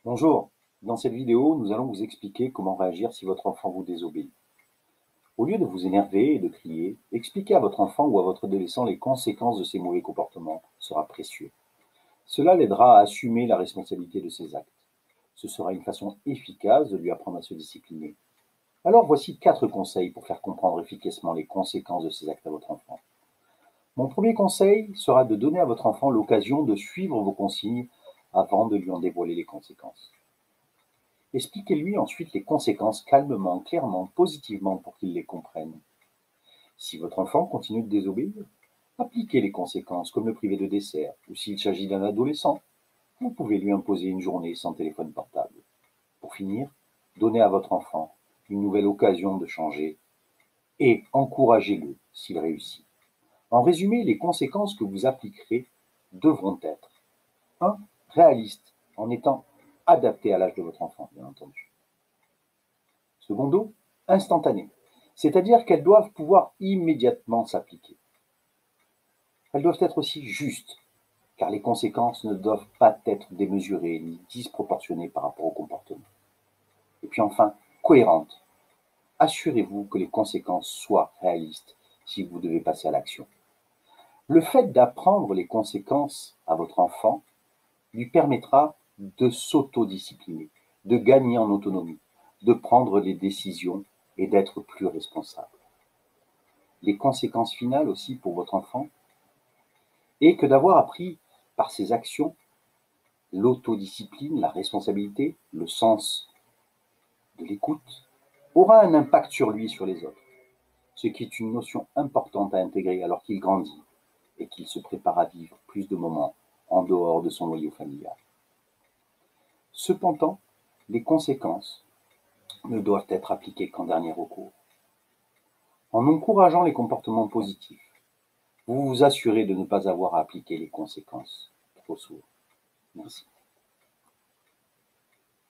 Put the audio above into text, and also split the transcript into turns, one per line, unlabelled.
Bonjour, dans cette vidéo, nous allons vous expliquer comment réagir si votre enfant vous désobéit. Au lieu de vous énerver et de crier, expliquer à votre enfant ou à votre adolescent les conséquences de ses mauvais comportements sera précieux. Cela l'aidera à assumer la responsabilité de ses actes. Ce sera une façon efficace de lui apprendre à se discipliner. Alors voici 4 conseils pour faire comprendre efficacement les conséquences de ses actes à votre enfant. Mon premier conseil sera de donner à votre enfant l'occasion de suivre vos consignes avant de lui en dévoiler les conséquences. Expliquez-lui ensuite les conséquences calmement, clairement, positivement pour qu'il les comprenne. Si votre enfant continue de désobéir, appliquez les conséquences comme le priver de dessert, ou s'il s'agit d'un adolescent, vous pouvez lui imposer une journée sans téléphone portable. Pour finir, donnez à votre enfant une nouvelle occasion de changer et encouragez-le s'il réussit. En résumé, les conséquences que vous appliquerez devront être 1. Réalistes, en étant adaptées à l'âge de votre enfant, bien entendu. Secondo, instantanées, c'est-à-dire qu'elles doivent pouvoir immédiatement s'appliquer. Elles doivent être aussi justes, car les conséquences ne doivent pas être démesurées ni disproportionnées par rapport au comportement. Et puis enfin, cohérentes. Assurez-vous que les conséquences soient réalistes si vous devez passer à l'action. Le fait d'apprendre les conséquences à votre enfant lui permettra de s'autodiscipliner, de gagner en autonomie, de prendre des décisions et d'être plus responsable. Les conséquences finales aussi pour votre enfant est que d'avoir appris par ses actions l'autodiscipline, la responsabilité, le sens de l'écoute, aura un impact sur lui et sur les autres, ce qui est une notion importante à intégrer alors qu'il grandit et qu'il se prépare à vivre plus de moments en dehors de son noyau familial. Cependant, les conséquences ne doivent être appliquées qu'en dernier recours. En encourageant les comportements positifs, vous vous assurez de ne pas avoir à appliquer les conséquences trop sourdes. Merci.